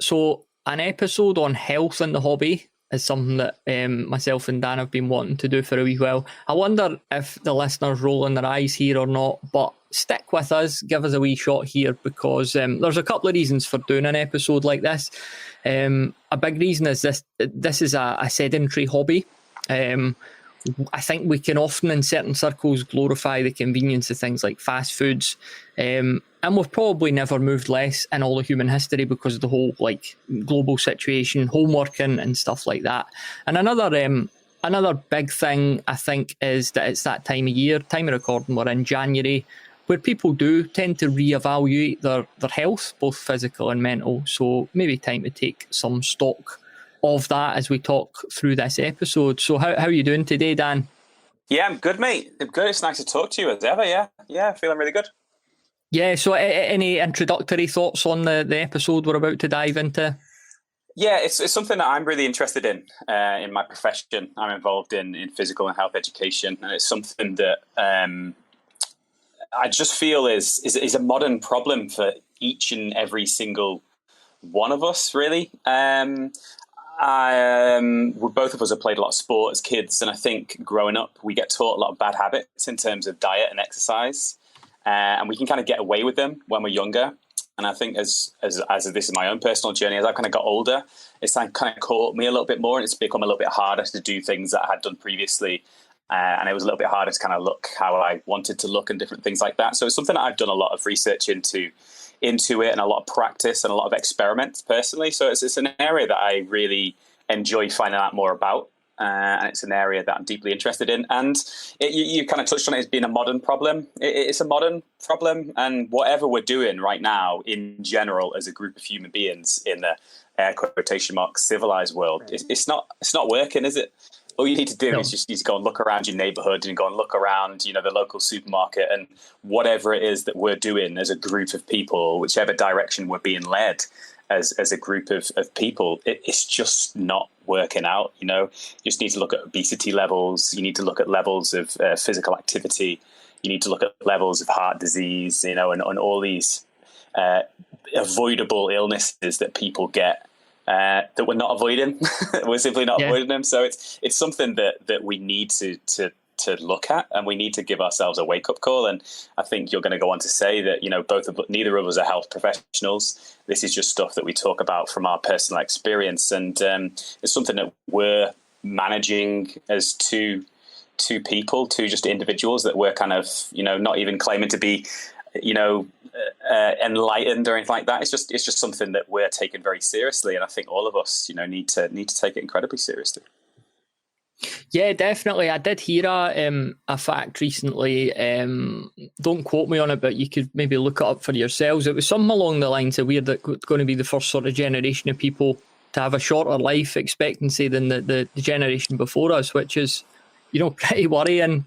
So an episode on health and the hobby is something that myself and Dan have been wanting to do for a wee while. I wonder if the listeners rolling their eyes here or not, but stick with us, give us a wee shot here, because there's a couple of reasons for doing an episode like this. A big reason is this is a sedentary hobby. I think we can often in certain circles glorify the convenience of things like fast foods, and we've probably never moved less in all of human history because of the whole like global situation, homeworking and stuff like that. And another big thing I think is that it's that time of year, time of recording, we're in January, where people do tend to reevaluate their health, both physical and mental. So maybe time to take some stock of that as we talk through this episode. So how are you doing today, Dan? Yeah, I'm good, mate. I'm good. It's nice to talk to you as ever. Yeah, feeling really good. Yeah, so any introductory thoughts on the episode we're about to dive into? Yeah, it's something that I'm really interested in my profession. I'm involved in physical and health education, and it's something that I just feel is a modern problem for each and every single one of us, really. Both of us have played a lot of sport as kids, and I think growing up we get taught a lot of bad habits in terms of diet and exercise, and we can kind of get away with them when we're younger. And I think as this is my own personal journey, as I've kind of got older, it's kind of caught me a little bit more, and it's become a little bit harder to do things that I had done previously, and it was a little bit harder to kind of look how I wanted to look and different things like that. So it's something that I've done a lot of research into it, and a lot of practice and a lot of experiments personally. So it's an area that I really enjoy finding out more about, and it's an area that I'm deeply interested in. And you kind of touched on it as being a modern problem. It's a modern problem, and whatever we're doing right now in general as a group of human beings in the air quotation marks civilized world, it's not working, is it? All you need to do is just need to go and look around your neighborhood and go and look around, the local supermarket, and whatever it is that we're doing as a group of people, whichever direction we're being led as a group of people, it's just not working out. You just need to look at obesity levels. You need to look at levels of physical activity. You need to look at levels of heart disease, and all these avoidable illnesses that people get. That we're not avoiding. We're simply not avoiding them. So it's something that we need to look at, and we need to give ourselves a wake up call. And I think you're going to go on to say that neither of us are health professionals. This is just stuff that we talk about from our personal experience, and it's something that we're managing as two people, two just individuals that we're kind of not even claiming to be enlightened or anything like that. It's just something that we're taking very seriously, and I think all of us need to take it incredibly seriously. Yeah, definitely. I did hear a fact recently. Don't quote me on it, but you could maybe look it up for yourselves. It was something along the lines of we're going to be the first sort of generation of people to have a shorter life expectancy than the generation before us, which is pretty worrying.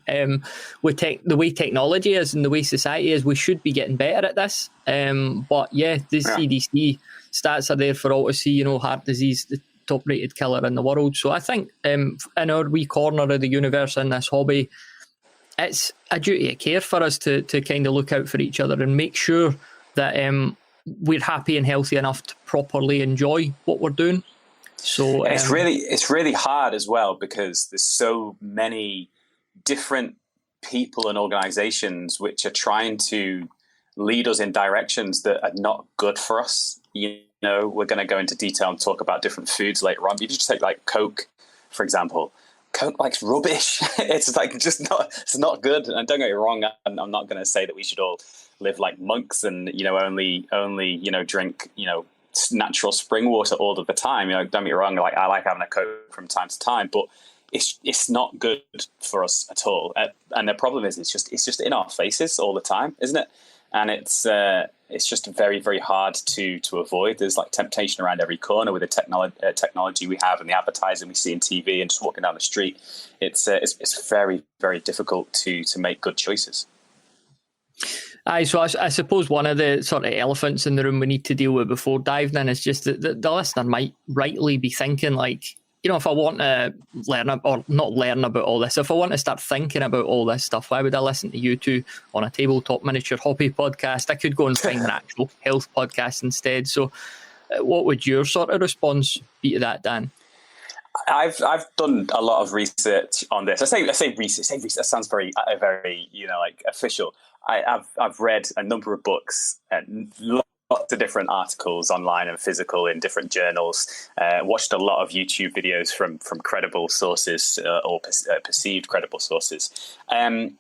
With the way technology is and the way society is, we should be getting better at this. But yeah, the CDC stats are there for all to see. Heart disease, the top-rated killer in the world. So I think in our wee corner of the universe in this hobby, it's a duty of care for us to kind of look out for each other and make sure that we're happy and healthy enough to properly enjoy what we're doing. So it's really hard as well, because there's so many different people and organizations which are trying to lead us in directions that are not good for us. We're going to go into detail and talk about different foods later on. If you just take like Coke, for example, Coke like's rubbish. It's like it's not good. And don't get me wrong, I'm not going to say that we should all live like monks and only drink natural spring water all of the time. Don't get me wrong, like I like having a Coke from time to time, but it's not good for us at all. And the problem is it's just in our faces all the time, isn't it? And it's just very, very hard to avoid. There's like temptation around every corner with the technology we have and the advertising we see in TV and just walking down the street. It's very, very difficult to make good choices. Aye, so I suppose one of the sort of elephants in the room we need to deal with before diving in is just that the listener might rightly be thinking like, if I want to learn about all this, if I want to start thinking about all this stuff, why would I listen to you two on a tabletop miniature hobby podcast? I could go and find an actual health podcast instead. So What would your sort of response be to that, Dan? I've done a lot of research on this. I say research. That sounds very like official. I've read a number of books and lots of different articles online and physical in different journals. Watched a lot of YouTube videos from credible sources or perceived credible sources, and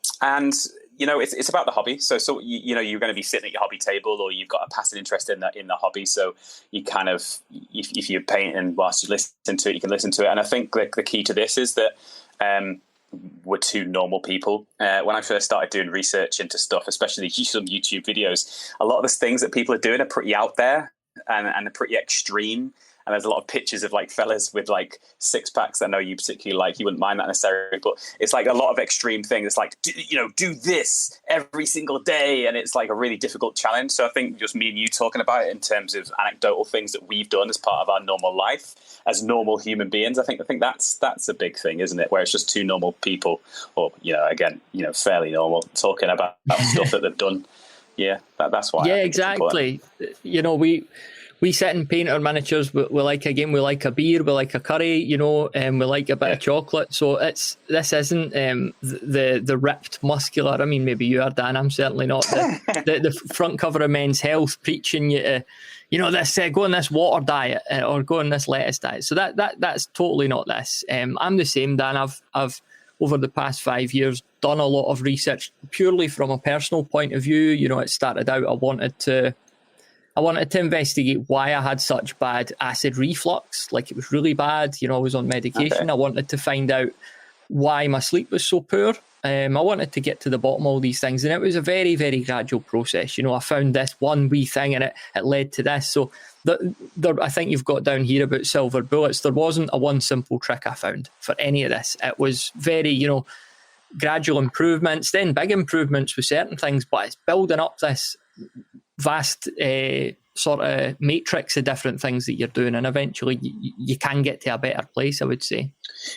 it's about the hobby. So you're going to be sitting at your hobby table, or you've got a passive interest in the hobby. So you kind of, if you're painting whilst you listen to it, you can listen to it. And I think the key to this is that we're two normal people. When I first started doing research into stuff, especially some YouTube videos, a lot of the things that people are doing are pretty out there and are pretty extreme. And there's a lot of pictures of like fellas with like six packs that I know you particularly like. You wouldn't mind that necessarily, but it's like a lot of extreme things. It's like, do this every single day. And it's like a really difficult challenge. So I think just me and you talking about it in terms of anecdotal things that we've done as part of our normal life as normal human beings, I think that's a big thing, isn't it? Where it's just two normal people, or, fairly normal, talking about stuff that they've done. Yeah, that's why. Yeah, exactly. We sit and paint our miniatures. We like a game. We like a beer. We like a curry. We like a bit of chocolate. So this isn't the ripped, muscular. I mean, maybe you are, Dan. I'm certainly not the front cover of Men's Health preaching you to, this go on this water diet or go on this lettuce diet. So that's totally not this. I'm the same, Dan. I've over the past 5 years done a lot of research purely from a personal point of view. It started out I wanted to investigate why I had such bad acid reflux. Like, it was really bad. I was on medication. Okay. I wanted to find out why my sleep was so poor. I wanted to get to the bottom of all these things. And it was a very, very gradual process. I found this one wee thing and it led to this. So I think you've got down here about silver bullets. There wasn't a one simple trick I found for any of this. It was very, gradual improvements, then big improvements with certain things, but it's building up this vast sort of matrix of different things that you're doing, and eventually you can get to a better place, I would say.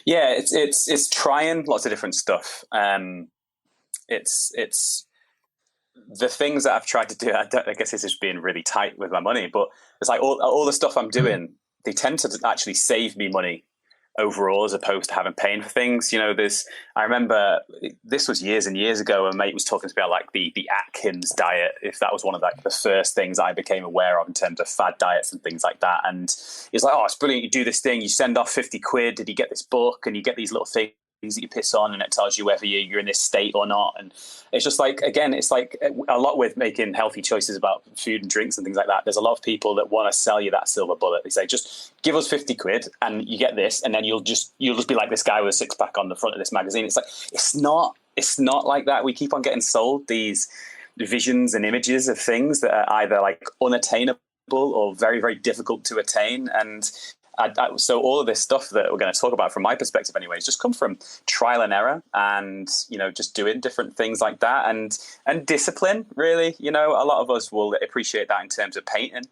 Yeah, it's trying lots of different stuff. It's the things that I've tried to do. I guess this is being really tight with my money, but it's like all the stuff I'm doing, they tend to actually save me money overall, as opposed to having paying for things. I remember this was years and years ago, a mate was talking to me about like the Atkins diet, if that was one of like the first things I became aware of in terms of fad diets and things like that. And it's like, oh, it's brilliant, you do this thing, you send off 50 quid, did you get this book, and you get these little things that you piss on, and it tells you whether you're in this state or not. And it's just like, again, it's like a lot with making healthy choices about food and drinks and things like that. There's a lot of people that want to sell you that silver bullet. They say, just give us 50 quid and you get this, and then you'll just be like this guy with a six pack on the front of this magazine. It's like, it's not like that. We keep on getting sold these visions and images of things that are either like unattainable or very, very difficult to attain. And so all of this stuff that we're going to talk about, from my perspective anyway, has just come from trial and error, and just doing different things like that, and discipline, really. A lot of us will appreciate that in terms of painting.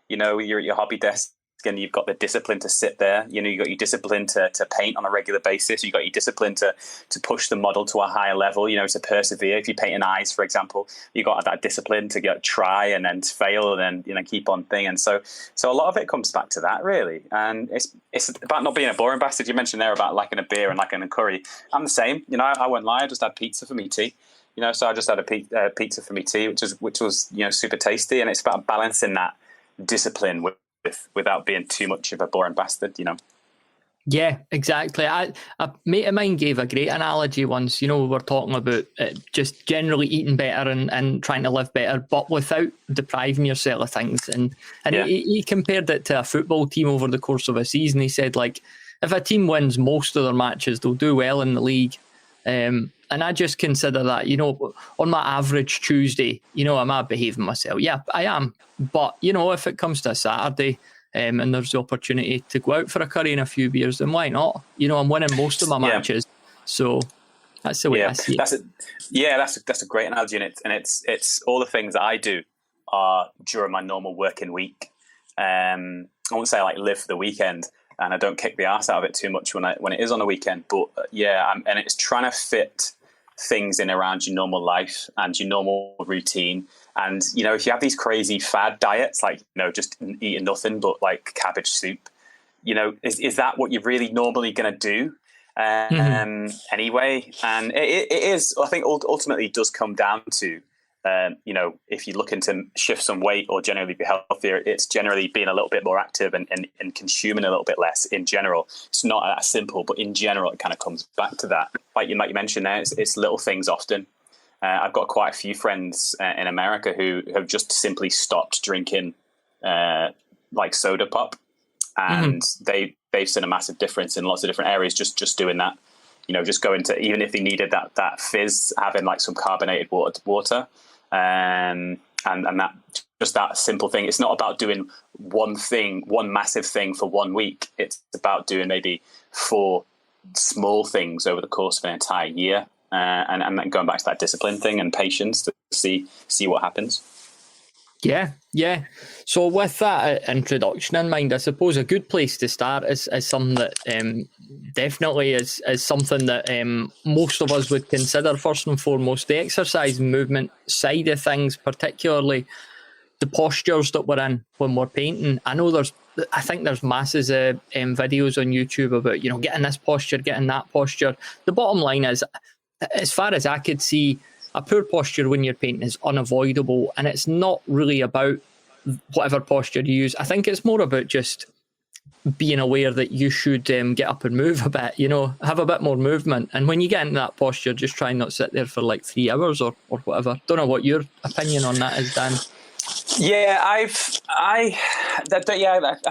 You're at your hobby desk and you've got the discipline to sit there. You've got your discipline to paint on a regular basis. You've got your discipline to push the model to a higher level, to persevere. If you paint an eyes, for example, you've got that discipline to try and then fail and then, keep on thing. So a lot of it comes back to that, really. And it's about not being a boring bastard. You mentioned there about liking a beer and liking a curry. I'm the same. I won't lie. I just had pizza for me tea. So I just had a pizza for me tea, which was super tasty. And it's about balancing that discipline without being too much of a boring bastard, Yeah, exactly. A mate of mine gave a great analogy once. We were talking about just generally eating better and trying to live better, but without depriving yourself of things. And yeah. he compared it to a football team over the course of a season. He said, like, if a team wins most of their matches, they'll do well in the league. And I just consider that, on my average Tuesday, am I behaving myself? Yeah, I am. But, if it comes to a Saturday and there's the opportunity to go out for a curry and a few beers, then why not? I'm winning most of my matches. So that's the way I see it. That's a great analogy. And it's all the things that I do are during my normal working week. I won't say I like live for the weekend, and I don't kick the arse out of it too much when it is on a weekend. But and it's trying to fit things in around your normal life and your normal routine. And, you know, if you have these crazy fad diets, like, you know, just eating nothing but like cabbage soup, you know, is that what you're really normally going to do anyway? And it is, I think ultimately it does come down to, you know, if you're looking to shift some weight or generally be healthier, it's generally being a little bit more active and consuming a little bit less in general. It's not that simple, but in general, it kind of comes back to that. Like you mentioned there, it's little things often. I've got quite a few friends in America who have just simply stopped drinking like soda pop, and they've seen a massissive difference in lots of different areas just doing that. You know, just going to, even if they needed that fizz, having like some carbonated water, and that, just that simple thing. It's not about doing one massive thing for 1 week. It's about doing maybe 4 small things over the course of an entire year. And then going back to that discipline thing and patience to see what happens. Yeah. So with that introduction in mind, I suppose a good place to start is something that definitely is something that most of us would consider first and foremost, the exercise and movement side of things, particularly the postures that we're in when we're painting. I think there's masses of videos on YouTube about, you know, getting this posture, getting that posture. The bottom line is, as far as I could see, a poor posture when you're painting is unavoidable, and it's not really about whatever posture you use. I think it's more about just being aware that you should get up and move a bit, you know, have a bit more movement. And when you get in that posture, just try and not sit there for like 3 hours or whatever. Don't know what your opinion on that is, Dan. Yeah, I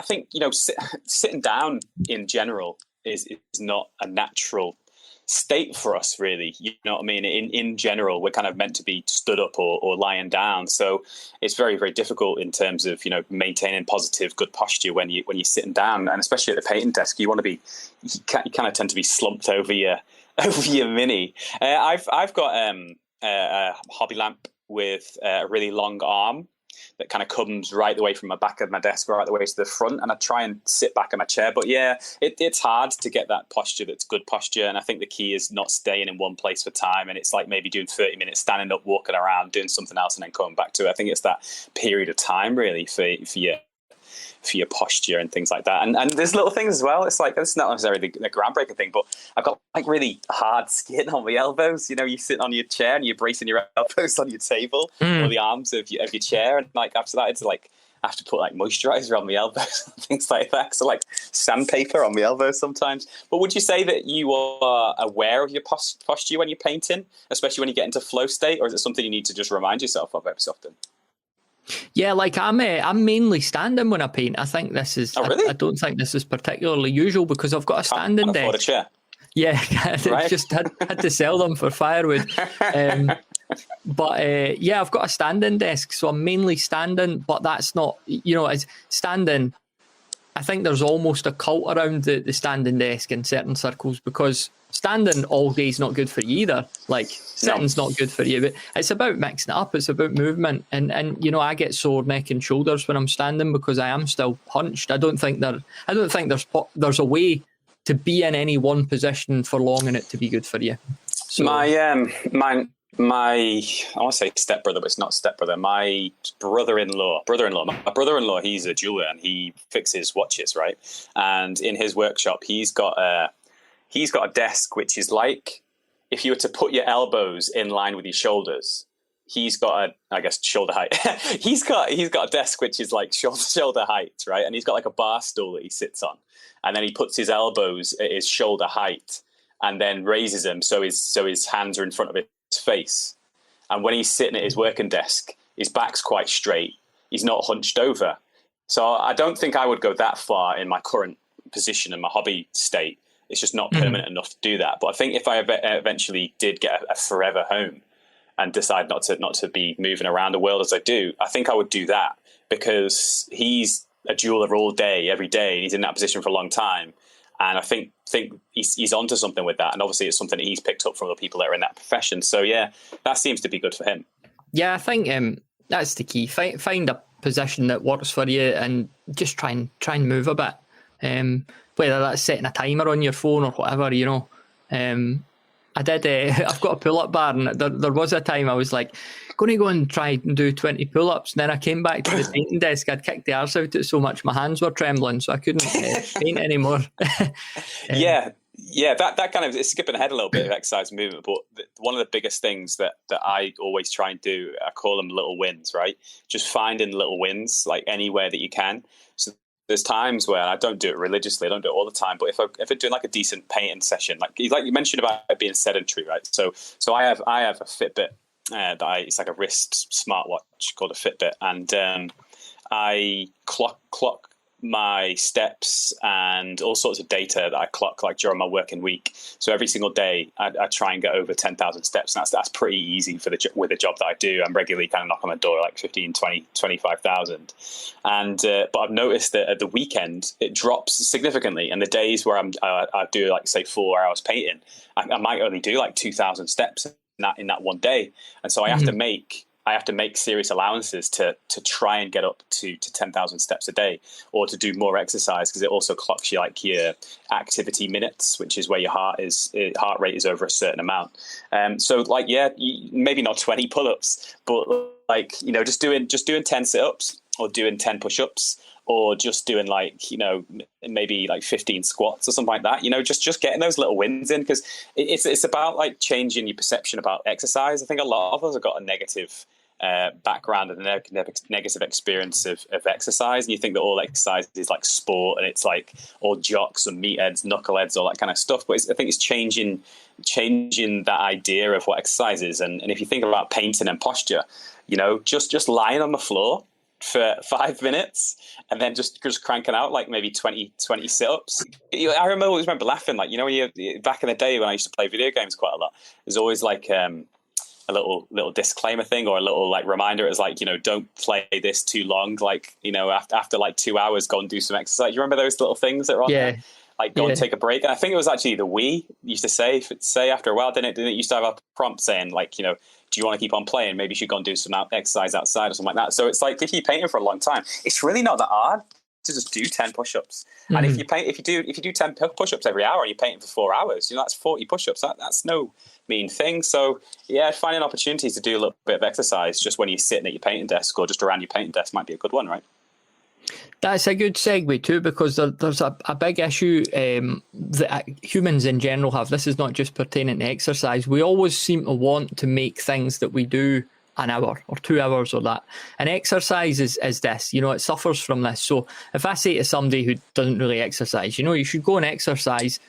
think, you know, sitting down in general is not a natural state for us, really. You know what I mean? In general, we're kind of meant to be stood up or lying down. So it's very, very difficult in terms of, you know, maintaining positive, good posture when you're sitting down, and especially at the painting desk, you kind of tend to be slumped over your mini. I've got a hobby lamp with a really long arm that kind of comes right the way from the back of my desk right the way to the front, and I try and sit back in my chair. But yeah, it's hard to get that posture that's good posture, and I think the key is not staying in one place for time, and it's like maybe doing 30 minutes standing up, walking around, doing something else, and then coming back to it. I think it's that period of time really for your posture and things like that. And there's little things as well. It's like, it's not necessarily the groundbreaking thing, but I've got like really hard skin on my elbows. You know, you sit on your chair and you're bracing your elbows on your table or the arms of your chair. And like after that, it's like, I have to put like moisturizer on my elbows and things like that. So like sandpaper on my elbows sometimes. But would you say that you are aware of your posture when you're painting, especially when you get into flow state, or is it something you need to just remind yourself of every so often? Yeah, like I'm mainly standing when I paint. I think this is. Oh, really? I don't think this is particularly usual because I've got a standing desk. A chair. Yeah, right. Just had to sell them for firewood. But yeah, I've got a standing desk, so I'm mainly standing. But that's not, you know, as standing. I think there's almost a cult around the standing desk in certain circles, because standing all day is not good for you either. Like sitting's not good for you, but it's about mixing it up. It's about movement, and you know, I get sore neck and shoulders when I'm standing because I am still hunched. I don't think there's a way to be in any one position for long and it to be good for you. So, my I want to say stepbrother, but it's not stepbrother. My brother-in-law, he's a jeweler and he fixes watches, right? And in his workshop, he's got a desk which is like, if you were to put your elbows in line with your shoulders, he's got shoulder height. he's got a desk which is like shoulder height, right? And he's got like a bar stool that he sits on, and then he puts his elbows at his shoulder height, and then raises them so his hands are in front of his face. And when he's sitting at his working desk, his back's quite straight. He's not hunched over. So I don't think I would go that far in my current position and my hobby state. It's just not permanent enough to do that. But I think if I eventually did get a forever home and decide not to be moving around the world as I do, I think I would do that, because he's a jeweler all day, every day, and he's in that position for a long time. And I think he's onto something with that. And obviously it's something that he's picked up from the people that are in that profession. So yeah, that seems to be good for him. Yeah, I think that's the key. Find a position that works for you and just try and move a bit. Whether that's setting a timer on your phone or whatever, you know. I did. I've got a pull-up bar, and there was a time I was like, going to go and try and do 20 pull-ups. And then I came back to the painting desk. I'd kicked the arse out it so much my hands were trembling, so I couldn't paint anymore. Yeah, that kind of, it's skipping ahead a little bit of exercise and movement, but one of the biggest things that I always try and do, I call them little wins, right? Just finding little wins, like anywhere that you can. So there's times where I don't do it religiously, I don't do it all the time, but if I'm doing like a decent painting session, like you mentioned about being sedentary, right? So I have a Fitbit it's like a wrist smartwatch called a Fitbit, and I clock my steps and all sorts of data that I clock like during my working week. So every single day I try and get over 10,000 steps. And that's pretty easy with the job that I do. I'm regularly kind of knocking on the door like 15, 20, 25,000. And but I've noticed that at the weekend it drops significantly. And the days where I do like say 4 hours painting, I might only do like 2,000 steps in that one day. And so I have to make serious allowances to try and get up to 10,000 steps a day, or to do more exercise, because it also clocks you like your activity minutes, which is where your heart rate is over a certain amount. So like, maybe not 20 pull-ups, but like, just doing 10 sit-ups or doing 10 push-ups, or just doing like, maybe like 15 squats or something like that, just getting those little wins in, because it's about like changing your perception about exercise. I think a lot of us have got a negative background and a negative experience of exercise, and you think that all exercise is like sport and it's like all jocks and meatheads, knuckleheads, all that kind of stuff. But I think it's changing that idea of what exercise is. And if you think about painting and posture, just lying on the floor for 5 minutes and then just cranking out like maybe 20 sit-ups. I always remember laughing, like, when you back in the day when I used to play video games quite a lot, there's always like a little disclaimer thing, or a little like reminder. It's like, don't play this too long, like, after like 2 hours, go and do some exercise. You remember those little things that are on there? Like, go and take a break. And I think it was actually the Wii used to say after a while, didn't it used to have a prompt saying like, do you want to keep on playing? Maybe you should go and do some exercise outside or something like that. So it's like, if you're painting for a long time, it's really not that hard to just do 10 push-ups. Mm-hmm. And if you do 10 push-ups every hour and you're painting for 4 hours, that's 40 push-ups. That's no mean thing. So yeah, finding opportunities to do a little bit of exercise just when you're sitting at your painting desk or just around your painting desk might be a good one, right? That's a good segue too, because there's a big issue that humans in general have. This is not just pertaining to exercise. We always seem to want to make things that we do an hour or 2 hours or that. And exercise is this, it suffers from this. So if I say to somebody who doesn't really exercise, you should go and exercise,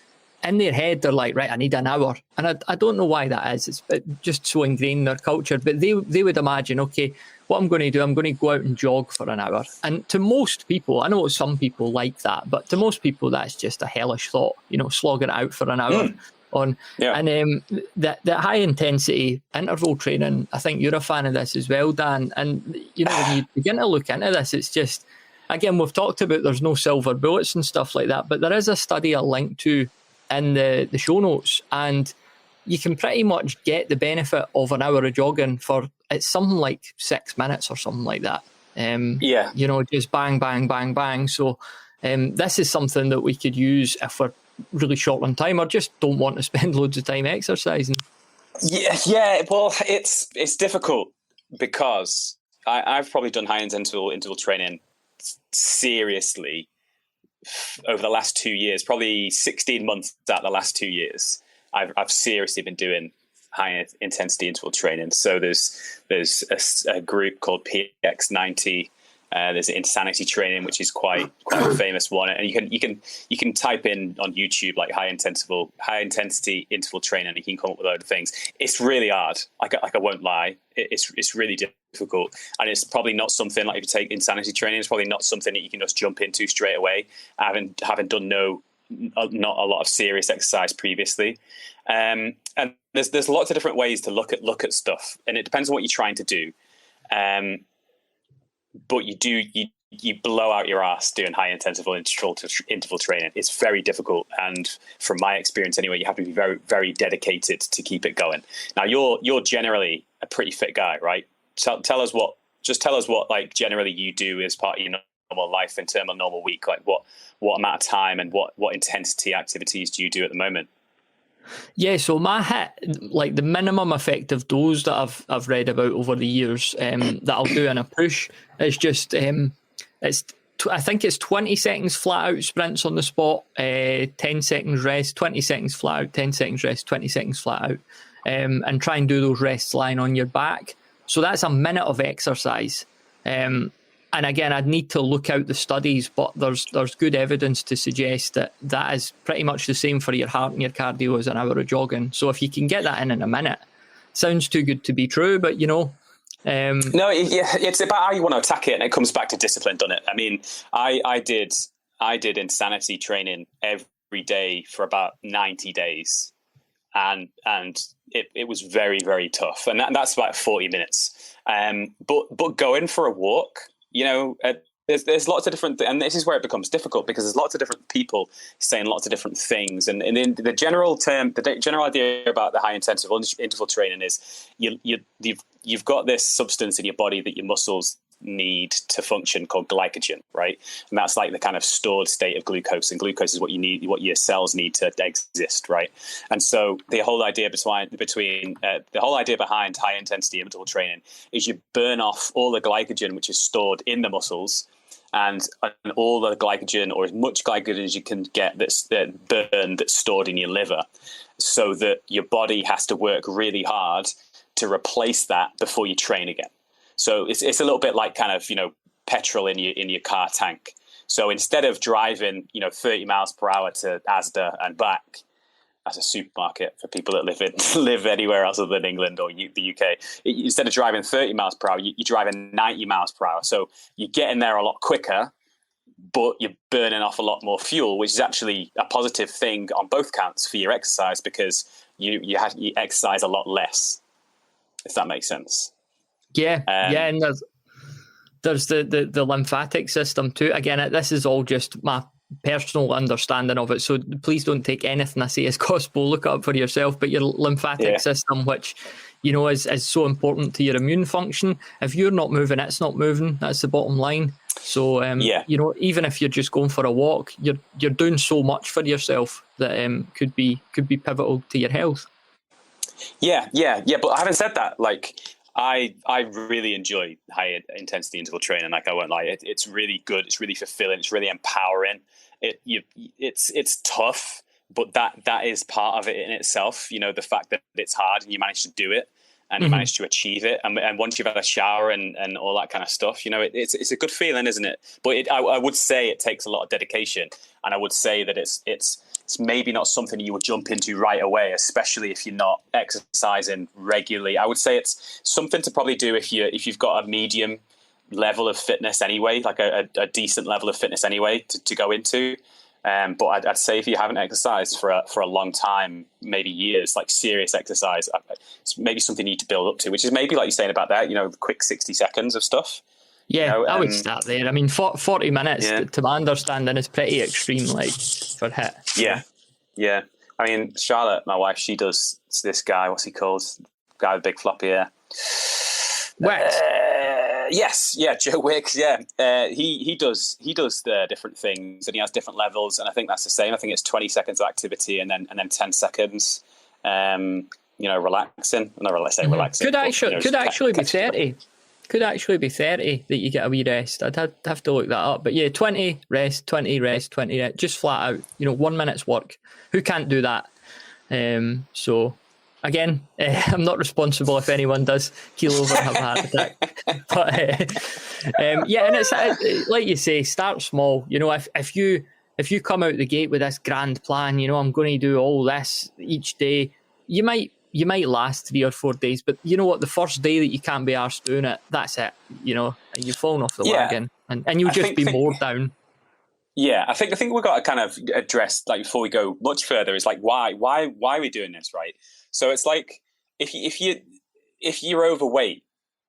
in their head, they're like, right, I need an hour. And I don't know why that is. It's just so ingrained in their culture. But they would imagine, okay, what I'm going to do, I'm going to go out and jog for an hour. And to most people, I know some people like that, but to most people, that's just a hellish thought, slogging it out for an hour. And the high intensity interval training, I think you're a fan of this as well, Dan. And, when you begin to look into this, it's just, again, we've talked about there's no silver bullets and stuff like that, but there is a study I'll link to in the show notes, and you can pretty much get the benefit of an hour of jogging for, it's something like 6 minutes or something like that. Just bang, bang, bang, bang. So this is something that we could use if we're really short on time or just don't want to spend loads of time exercising. Yeah. Well, it's difficult because I've probably done high interval training seriously over the last 2 years, probably 16 months out the last 2 years. I've seriously been doing high intensity interval training. So there's a group called PX90. There's Insanity Training, which is quite a famous one, and you can type in on YouTube like high intensity interval training, and you can come up with a load of things. It's really hard. I won't lie. It's really difficult, and it's probably not something like, if you take Insanity Training, it's probably not something that you can just jump into straight away. Having done not a lot of serious exercise previously, and there's lots of different ways to look at stuff, and it depends on what you're trying to do. But you blow out your ass doing high interval interval training. It's very difficult, and from my experience anyway, you have to be very, very dedicated to keep it going. Now you're generally a pretty fit guy, right? Tell us what like generally you do as part of your normal life in terms of normal week. Like what amount of time and what intensity activities do you do at the moment? Yeah, so my hit, like the minimum effective dose that I've read about over the years, that I'll do in a push is just I think it's 20 seconds flat out sprints on the spot, 10 seconds rest, 20 seconds flat out, 10 seconds rest, 20 seconds flat out, and try and do those rests lying on your back. So that's a minute of exercise. And again, I'd need to look out the studies, but there's good evidence to suggest that that is pretty much the same for your heart and your cardio as an hour of jogging. So if you can get that in a minute, sounds too good to be true, but No, it's about how you want to attack it, and it comes back to discipline, doesn't it? I mean, I did insanity training every day for about 90 days, and it was very, very tough, and that's about 40 minutes. But going for a walk, there's lots of different, and this is where it becomes difficult because there's lots of different people saying lots of different things. And in the general idea about the high intensive interval training is you've got this substance in your body that your muscles need to function called glycogen, right? And that's like the kind of stored state of glucose, and glucose is what you need, what your cells need to exist, right? And so the whole idea behind high intensity interval training is you burn off all the glycogen which is stored in the muscles, and all the glycogen, or as much glycogen as you can get that's stored in your liver, so that your body has to work really hard to replace that before you train again. So it's a little bit like kind of, petrol in your car tank. So instead of driving, 30 miles per hour to Asda and back, as a supermarket for people that live anywhere else other than England or the UK, instead of driving 30 miles per hour, you're driving 90 miles per hour. So you're getting there a lot quicker, but you're burning off a lot more fuel, which is actually a positive thing on both counts for your exercise, because you exercise a lot less, if that makes sense. Yeah, and there's the lymphatic system too. Again, this is all just my personal understanding of it, so please don't take anything I say as gospel. Look it up for yourself. But your lymphatic system, which is so important to your immune function. If you're not moving, it's not moving. That's the bottom line. So even if you're just going for a walk, you're doing so much for yourself that could be pivotal to your health. Yeah. But having said that, like, I really enjoy high intensity interval training. Like, I won't lie, it's really good. It's really fulfilling. It's really empowering. It's tough, but that is part of it in itself. The fact that it's hard and you manage to do it and you manage to achieve it. And once you've had a shower and all that kind of stuff, it's a good feeling, isn't it? But I would say it takes a lot of dedication, and I would say that it's maybe not something you would jump into right away, especially if you're not exercising regularly. I would say it's something to probably do if you've got a medium level of fitness anyway, like a decent level of fitness anyway to go into. But I'd say if you haven't exercised for a long time, maybe years, like serious exercise, it's maybe something you need to build up to, which is maybe like you're saying about that, quick 60 seconds of stuff. Yeah, I would start there. I mean, 40 minutes, to my understanding, is pretty extreme, like, for HIIT. Yeah. I mean, Charlotte, my wife, she does this guy, what's he called? Guy with big floppy hair. Wicks. Yes, Joe Wicks, yeah. He does different things, and he has different levels, and I think that's the same. I think it's 20 seconds of activity and then 10 seconds, relaxing. Not really say relaxing. Could actually be 30. Could actually be 30 that you get a wee rest. I'd have to look that up. But yeah, 20 rest, 20 rest, 20 rest, just flat out. 1 minute's work. Who can't do that? So again, I'm not responsible if anyone does keel over and have a heart attack. But and it's like you say, start small. If you come out the gate with this grand plan, I'm going to do all this each day, you might last 3 or 4 days, but you know what? The first day that you can't be arsed doing it, that's it. You've fallen off the wagon, and you'll just be more down. Yeah, I think we've got to kind of address, like, before we go much further, is like why are we doing this, right? So it's like if you're overweight,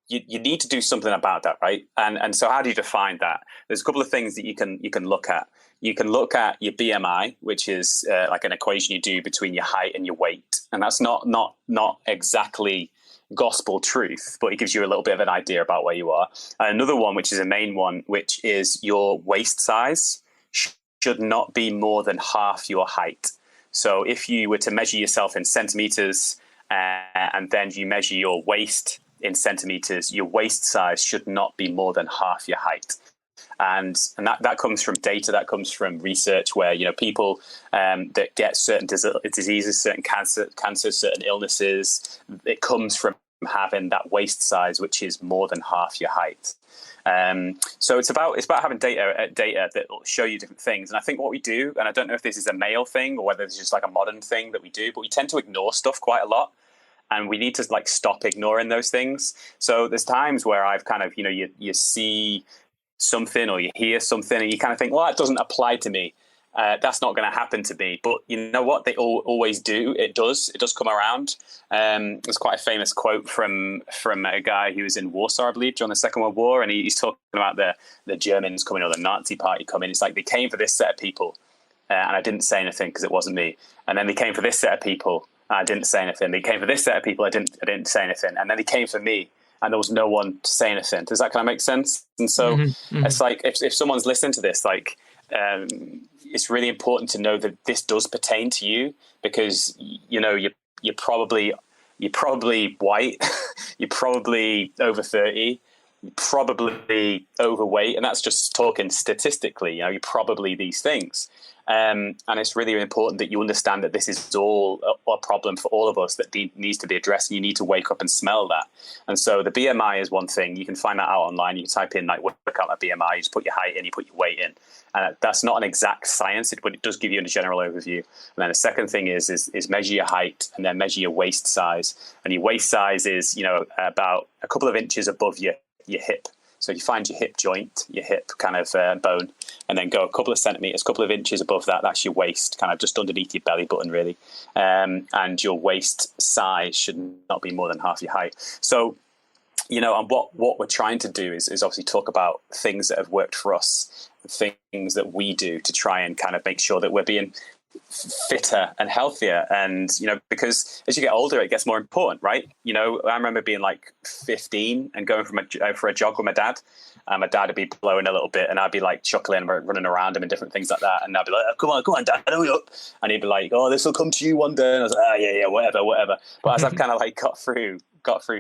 you need to do something about that, right? And so how do you define that? There's a couple of things that you can look at. You can look at your BMI, which is like an equation you do between your height and your weight, and that's not exactly gospel truth, but it gives you a little bit of an idea about where you are. And another one, which is a main one, which is your waist size should not be more than half your height. So if you were to measure yourself in centimeters and then you measure your waist in centimeters, your waist size should not be more than half your height. And that comes from data, that comes from research where, people that get certain diseases, certain cancer, certain illnesses, it comes from having that waist size, which is more than half your height. So it's about having data that will show you different things. And I think what we do, and I don't know if this is a male thing or whether it's just like a modern thing that we do, but we tend to ignore stuff quite a lot. And we need to stop ignoring those things. So there's times where I've kind of, you see something or you hear something and you kind of think, well, that doesn't apply to me. That's not going to happen to me. But you know what? They always do. It does come around. There's quite a famous quote from a guy who was in Warsaw, I believe, during the Second World War. And he's talking about the Germans coming or the Nazi party coming. It's like they came for this set of people and I didn't say anything because it wasn't me. And then they came for this set of people and I didn't say anything. They came for this set of people. I didn't say anything. And then they came for me. And there was no one to say anything. Does that kind of make sense? And so it's like if someone's listening to this, it's really important to know that this does pertain to you because you're probably white, you're probably over 30, you're probably overweight, and that's just talking statistically. You're probably these things. And it's really important that you understand that this is all a problem for all of us that needs to be addressed, and you need to wake up and smell that. And so the BMI is one thing. You can find that out online. You can type in work out that BMI, you just put your height in, you put your weight in. And that's not an exact science, but it does give you a general overview. And then the second thing is measure your height and then measure your waist size. And your waist size is, about a couple of inches above your hip. So you find your hip joint, your hip kind of bone, and then go a couple of centimeters, a couple of inches above that. That's your waist, kind of just underneath your belly button, really. And your waist size should not be more than half your height. So, and what we're trying to do is obviously talk about things that have worked for us, things that we do to try and kind of make sure that we're being fitter and healthier. And because as you get older it gets more important, right? I remember being 15 and going for a jog with my dad, and my dad would be blowing a little bit and I'd be chuckling, running around him and different things like that, and I'd be like, oh, come on dad, hurry up, and he'd be like, oh, this will come to you one day, and I was like, oh yeah, whatever. But as I've kind of got through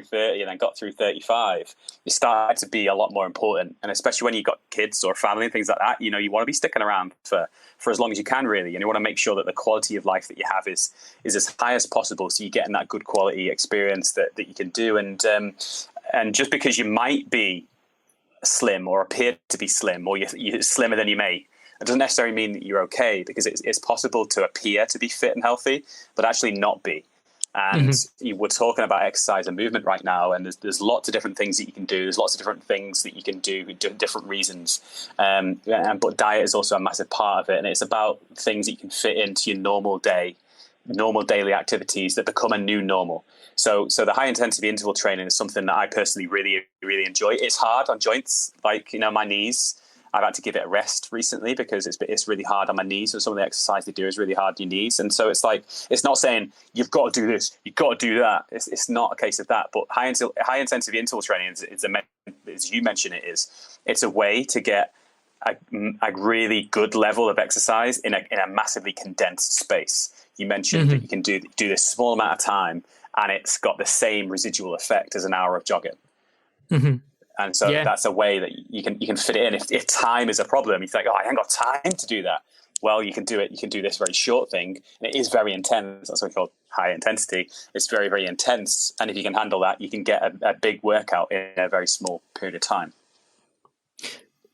30 and then got through 35, it started to be a lot more important. And especially when you've got kids or family and things like that, you want to be sticking around for as long as you can, really. And you want to make sure that the quality of life that you have is as high as possible, so you're getting that good quality experience that you can do. And just because you might be slim or appear to be slim, or you're slimmer than you may, it doesn't necessarily mean that you're okay, because it's possible to appear to be fit and healthy, but actually not be. And we're talking about exercise and movement right now, and there's lots of different things that you can do. There's lots of different things that you can do, different reasons. But diet is also a massive part of it, and it's about things that you can fit into your normal daily activities that become a new normal. So the high intensity interval training is something that I personally really, really enjoy. It's hard on joints, my knees. I've had to give it a rest recently because it's really hard on my knees. So some of the exercise they do is really hard on your knees. And so it's not saying you've got to do this, you've got to do that. It's not a case of that. But high intensity interval training is as you mentioned, it's a way to get a really good level of exercise in a massively condensed space. You mentioned that you can do this small amount of time, and it's got the same residual effect as an hour of jogging. And so that's a way that you can fit it in. If time is a problem, you think, oh, I ain't got time to do that. Well, you can do it. You can do this very short thing, and it is very intense. That's what we call high intensity. It's very, very intense, and if you can handle that, you can get a big workout in a very small period of time.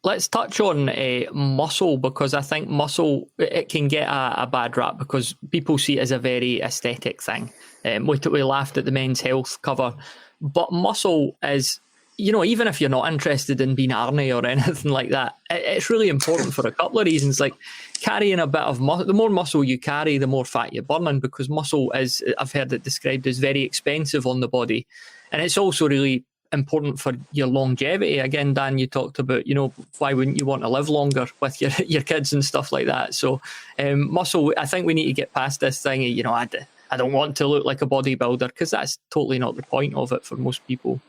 Let's touch on muscle, because I think muscle, it can get a bad rap because people see it as a very aesthetic thing. We laughed at the men's health cover, but muscle is, even if you're not interested in being Arnie or anything like that, it's really important for a couple of reasons. Like carrying a bit of muscle, the more muscle you carry, the more fat you're burning, because muscle is, I've heard it described as very expensive on the body. And it's also really important for your longevity. Again, Dan, you talked about, why wouldn't you want to live longer with your kids and stuff like that? So muscle, I think we need to get past this thing of, I don't want to look like a bodybuilder, because that's totally not the point of it for most people.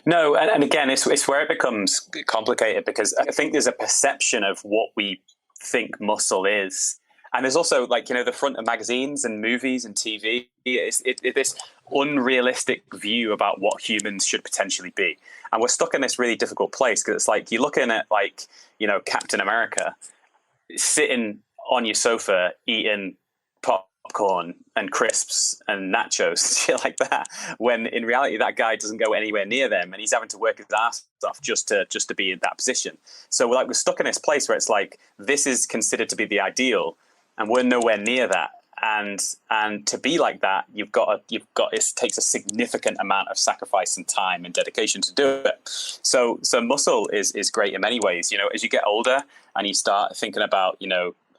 No, and again, it's where it becomes complicated, because I think there's a perception of what we think muscle is, And there's also, like, the front of magazines and movies and TV. It's this unrealistic view about what humans should potentially be. And we're stuck in this really difficult place because it's like you're looking at, like, Captain America sitting on your sofa eating popcorn and crisps and nachos, shit like that, when in reality that guy doesn't go anywhere near them, and he's having to work his ass off just to be in that position. So we're stuck in this place where it's like this is considered to be the ideal, and we're nowhere near that. And to be like that, you've got it takes a significant amount of sacrifice and time and dedication to do it. So muscle is great in many ways. As you get older and you start thinking about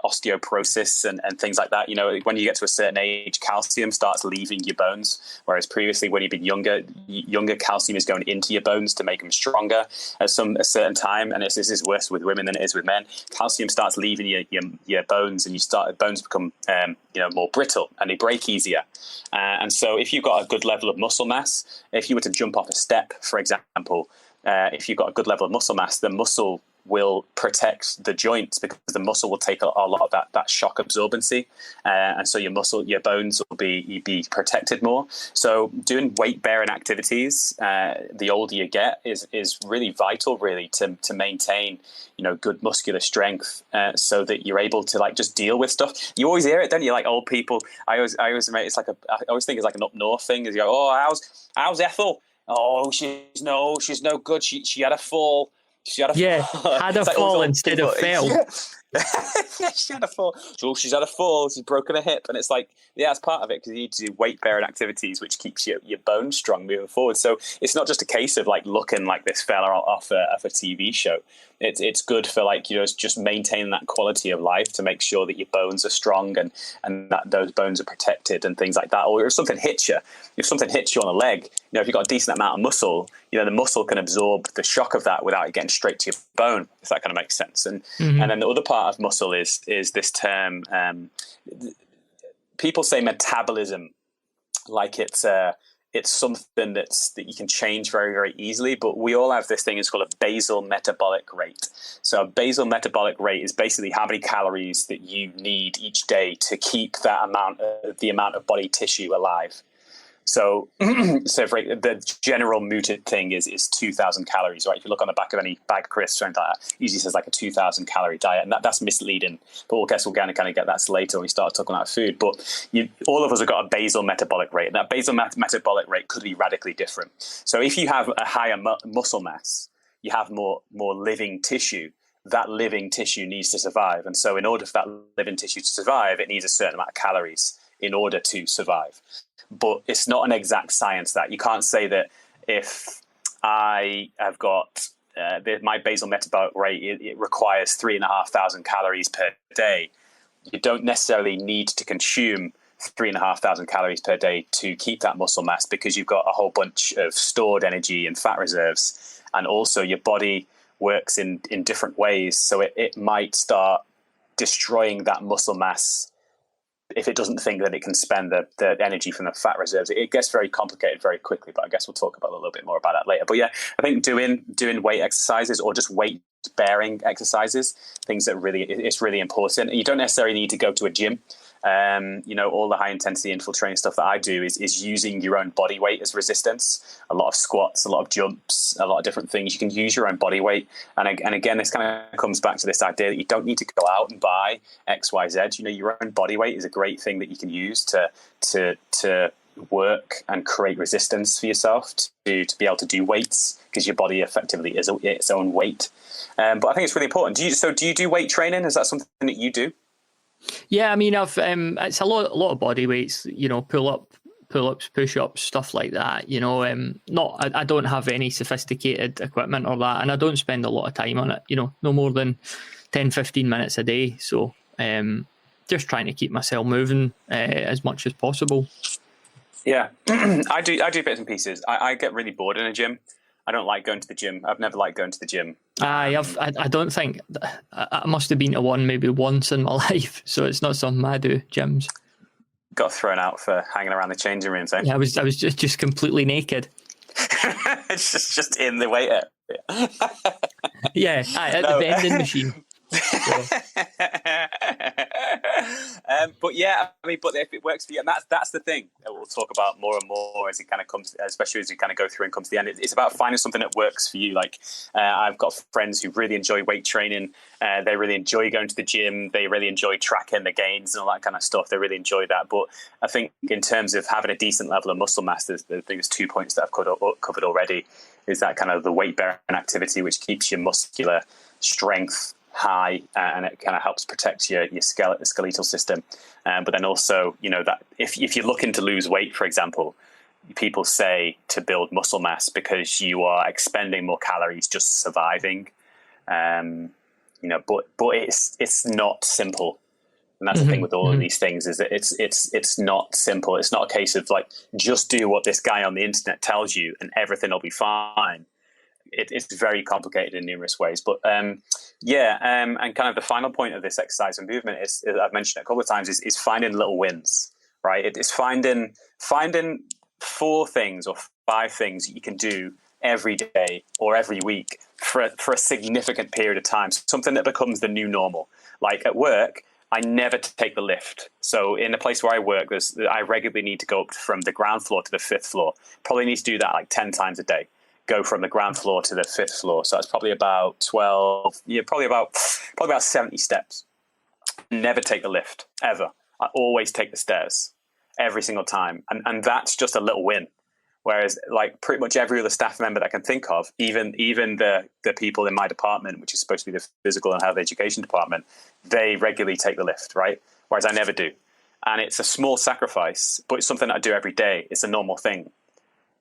osteoporosis and things like that, when you get to a certain age, calcium starts leaving your bones, whereas previously when you've been younger calcium is going into your bones to make them stronger at a certain time. And this is worse with women than it is with men. Calcium starts leaving your bones, and bones become more brittle, and they break easier. And so if you've got a good level of muscle mass, if you were to jump off a step, for example, if you've got a good level of muscle mass, the muscle will protect the joints because the muscle will take a lot of that shock absorbency, and so your bones will be protected more. So doing weight bearing activities, the older you get, is really vital, really, to maintain good muscular strength, so that you're able to just deal with stuff. You always hear it, don't you? Like old people, I always think it's like an up north thing. Is you go, oh, how's Ethel? Oh, she's no good. She had a fall. Had a fall instead of fell. Yeah, she had a fall. So she's had a fall. She's broken a hip, and it's like, yeah, it's part of it because you need to do weight bearing activities, which keeps your bones strong moving forward. So it's not just a case of looking like this fella off a TV show. It's good for just maintaining that quality of life to make sure that your bones are strong and that those bones are protected and things like that. Or if something hits you on the leg, if you've got a decent amount of muscle, the muscle can absorb the shock of that without it getting straight to your bone, if that kind of makes sense. And and then the other part of muscle is this term. People say metabolism like it's something that you can change very, very easily, but we all have this thing. It's called a basal metabolic rate. So a basal metabolic rate is basically how many calories that you need each day to keep the amount of body tissue alive. So, the general mooted thing is 2,000 calories, right? If you look on the back of any bag of crisps or anything like that, it usually says a 2,000 calorie diet, and that's misleading. But I guess we're going to kind of get that later when we start talking about food. But all of us have got a basal metabolic rate, and that basal metabolic rate could be radically different. So if you have a higher muscle mass, you have more living tissue. That living tissue needs to survive, and so in order for that living tissue to survive, it needs a certain amount of calories in order to survive. But it's not an exact science that you can't say that if I have got my basal metabolic rate, it requires 3,500 calories per day. You don't necessarily need to consume 3,500 calories per day to keep that muscle mass because you've got a whole bunch of stored energy and fat reserves. And also your body works in different ways. So it might start destroying that muscle mass if it doesn't think that it can spend the energy from the fat reserves. It gets very complicated very quickly, but I guess we'll talk about a little bit more about that later. But yeah, I think doing weight exercises or just weight bearing exercises, things that it's really important. You don't necessarily need to go to a gym. All the high intensity interval training stuff that I do is using your own body weight as resistance. A lot of squats, a lot of jumps, a lot of different things. You can use your own body weight. And again, this kind of comes back to this idea that you don't need to go out and buy X, Y, Z. Your own body weight is a great thing that you can use to work and create resistance for yourself to be able to do weights, because your body effectively is its own weight. But I think it's really important. Do you do weight training? Is that something that you do? Yeah, I mean, I've it's a lot of body weights, pull-ups, push-ups, stuff like that. I don't have any sophisticated equipment or that, and I don't spend a lot of time on it. No more than 10-15 minutes a day. So, just trying to keep myself moving as much as possible. Yeah, I do bits and pieces. I get really bored in a gym. I don't like going to the gym. I've never liked going to the gym. I don't think I must have been to one maybe once in my life, so it's not something I do. Gyms. Got thrown out for hanging around the changing rooms. Eh? Yeah, I was just completely naked. It's just in the weight area. Yeah, at the vending machine. But yeah, I mean, but if it works for you, and that's the thing that we'll talk about more and more as it kind of comes, especially as you kind of go through and come to the end. It's about finding something that works for you. Like I've got friends who really enjoy weight training. They really enjoy going to the gym. They really enjoy tracking the gains and all that kind of stuff. They really enjoy that. But I think in terms of having a decent level of muscle mass, there's 2 points that I've covered already. Is that kind of the weight bearing activity, which keeps your muscular strength high, and it kind of helps protect your skeletal system. But then also, that if you're looking to lose weight, for example, people say to build muscle mass because you are expending more calories just surviving. But it's not simple. And that's the thing with all of these things, is that it's not simple. It's not a case of like, just do what this guy on the internet tells you and everything will be fine. It's very complicated in numerous ways. But and kind of the final point of this exercise and movement is, I've mentioned it a couple of times, is finding little wins, right? It's finding 4 things or 5 things that you can do every day or every week for a significant period of time, something that becomes the new normal. Like at work, I never take the lift. So in the place where I work, I regularly need to go up from the ground floor to the 5th floor. Probably need to do that like 10 times a day. Go from the ground floor to the 5th floor. So that's probably about 12, probably about 70 steps. Never take the lift, ever. I always take the stairs every single time. And that's just a little win. Whereas like pretty much every other staff member that I can think of, even the people in my department, which is supposed to be the physical and health education department, they regularly take the lift, right? Whereas I never do. And it's a small sacrifice, but it's something I do every day. It's a normal thing.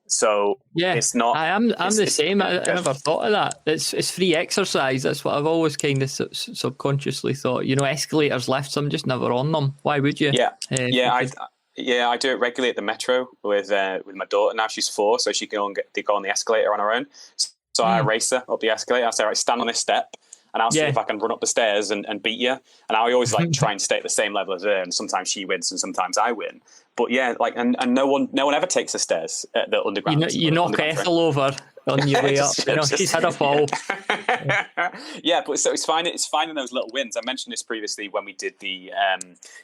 So yeah, it's not. I'm the same. I never thought of that. It's free exercise. That's what I've always kind of subconsciously thought. Escalators, lifts. I'm just never on them. Why would you? Yeah, I do it regularly at the metro with my daughter. Now she's 4, so she can go on the escalator on her own. So I race her up the escalator. I say, right, stand on this step, and I'll see if I can run up the stairs and beat you. And I always like try and stay at the same level as her. And sometimes she wins, and sometimes I win. But yeah, like, and no one ever takes the stairs at the underground. You knock Ethel over on your way up. She's had a fall. Yeah, but so it's finding those little wins. I mentioned this previously when we did the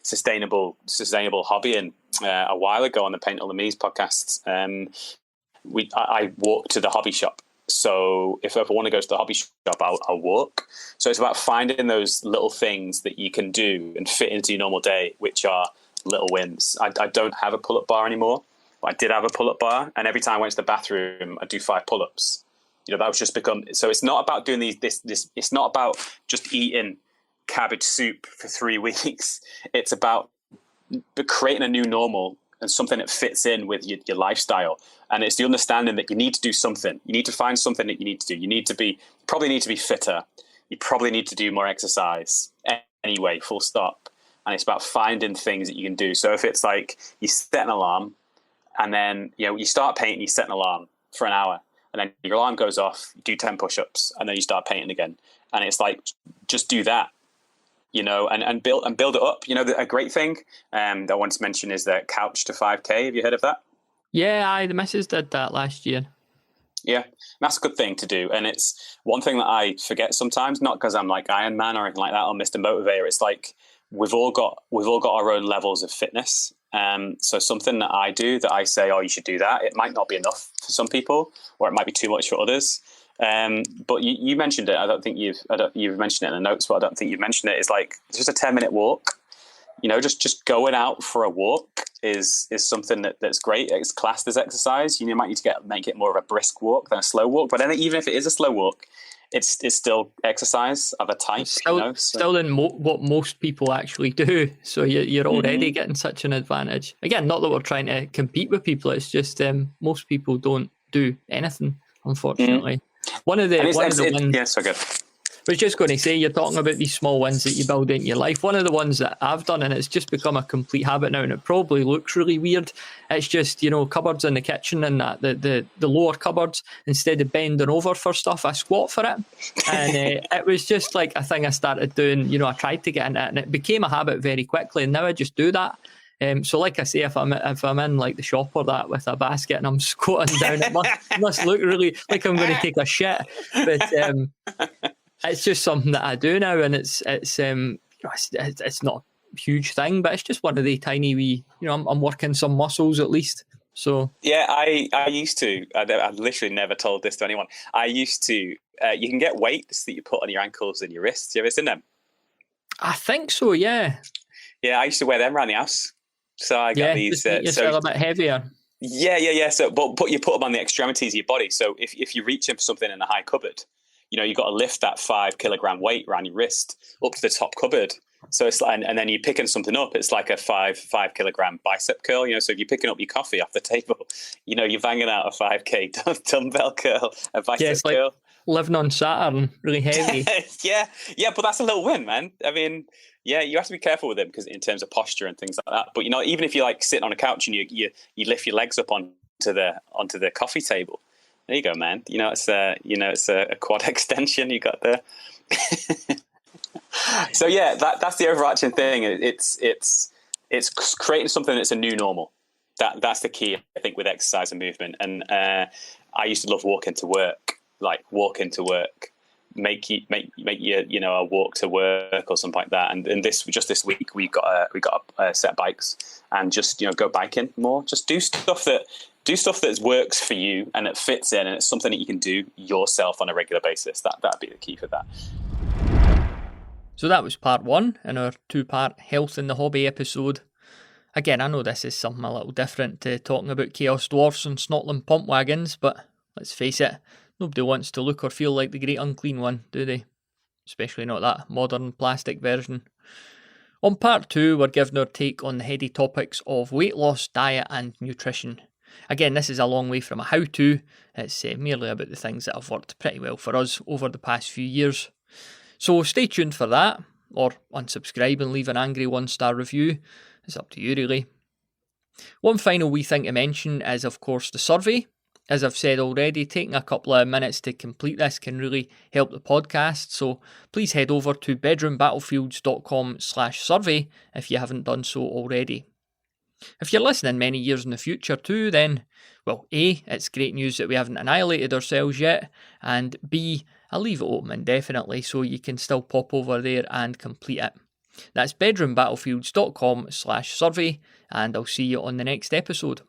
sustainable hobbying a while ago on the Paint All the Me's podcasts. I walk to the hobby shop. So if I ever want to go to the hobby shop, I'll walk. So it's about finding those little things that you can do and fit into your normal day, which are little wins. I don't have a pull-up bar anymore, but I did have a pull-up bar, and every time I went to the bathroom, I'd do 5 pull-ups. That was just become. So it's not about doing this. It's not about just eating cabbage soup for 3 weeks. It's about creating a new normal and something that fits in with your lifestyle. And it's the understanding that you need to do something. You need to find something that you need to do. You probably need to be fitter. You probably need to do more exercise anyway, full stop. And it's about finding things that you can do. So if it's like you set an alarm, and then you start painting, you set an alarm for an hour, and then your alarm goes off, you do 10 push-ups, and then you start painting again. And it's like, just do that, and build it up. A great thing that I want to mention is the Couch to 5K. Have you heard of that? Yeah, the missus did that last year. Yeah, that's a good thing to do. And it's one thing that I forget sometimes, not because I'm like Iron Man or anything like that or Mr. Motivator. It's like we've all got our own levels of fitness. So something that I do that I say, oh, you should do that. It might not be enough for some people, or it might be too much for others. But you mentioned it. You've mentioned it in the notes, but I don't think you've mentioned it. It's like just a 10-minute walk. Just going out for a walk is something that's great. It's classed as exercise. You might need to make it more of a brisk walk than a slow walk. But then even if it is a slow walk, it's still exercise of a type. Still in what most people actually do. So you're already getting such an advantage. Again, not that we're trying to compete with people. It's just most people don't do anything, unfortunately. One of the ones. Yeah, so good. I was just going to say, you're talking about these small wins that you build into your life. One of the ones that I've done, and it's just become a complete habit now, and it probably looks really weird. It's just, cupboards in the kitchen and that the lower cupboards, instead of bending over for stuff, I squat for it. And it was just like a thing I started doing. I tried to get into it, and it became a habit very quickly. And now I just do that. So like I say, if I'm in like the shop or that with a basket and I'm squatting down, it must look really like I'm going to take a shit. But it's just something that I do now, and it's not huge thing, but it's just one of the tiny wee, I'm working some muscles at least. So yeah, I used to. I've literally never told this to anyone. I used to. You can get weights that you put on your ankles and your wrists. You ever seen them? I think so, yeah. Yeah, I used to wear them around the house. So I got these. Just make yourself a bit heavier. Yeah. So, but you put them on the extremities of your body. So if you're reaching for something in a high cupboard, you've got to lift that 5 kilogram weight around your wrist up to the top cupboard. So it's like, and then you're picking something up. It's like a 5 kilogram bicep curl. So if you're picking up your coffee off the table, you're banging out a 5K dumbbell curl, a bicep curl. Like living on Saturn, really heavy. yeah, but that's a little win, man. I mean, yeah, you have to be careful with them because in terms of posture and things like that. But even if you're like sitting on a couch and you lift your legs up onto the coffee table, there you go, man. It's a quad extension you got there. So yeah, that's the overarching thing. It's creating something that's a new normal. That's the key, I think, with exercise and movement. And I used to love walking to work. Like walk into work, make you a walk to work or something like that. And this week we got a set of bikes and just go biking more. Just do stuff that works for you and it fits in and it's something that you can do yourself on a regular basis. That'd be the key for that. So that was part 1 in our 2-part Health in the Hobby episode. Again, I know this is something a little different to talking about Chaos Dwarfs and Snotling pump wagons, but let's face it, nobody wants to look or feel like the Great Unclean One, do they? Especially not that modern plastic version. On part 2, we're giving our take on the heady topics of weight loss, diet and nutrition. Again, this is a long way from a how-to, it's merely about the things that have worked pretty well for us over the past few years. So stay tuned for that, or unsubscribe and leave an angry 1-star review. It's up to you really. One final wee thing to mention is of course the survey. As I've said already, taking a couple of minutes to complete this can really help the podcast, so please head over to bedroombattlefields.com/survey if you haven't done so already. If you're listening many years in the future too, then, well, A, it's great news that we haven't annihilated ourselves yet, and B, I'll leave it open indefinitely so you can still pop over there and complete it. That's bedroombattlefields.com/survey, and I'll see you on the next episode.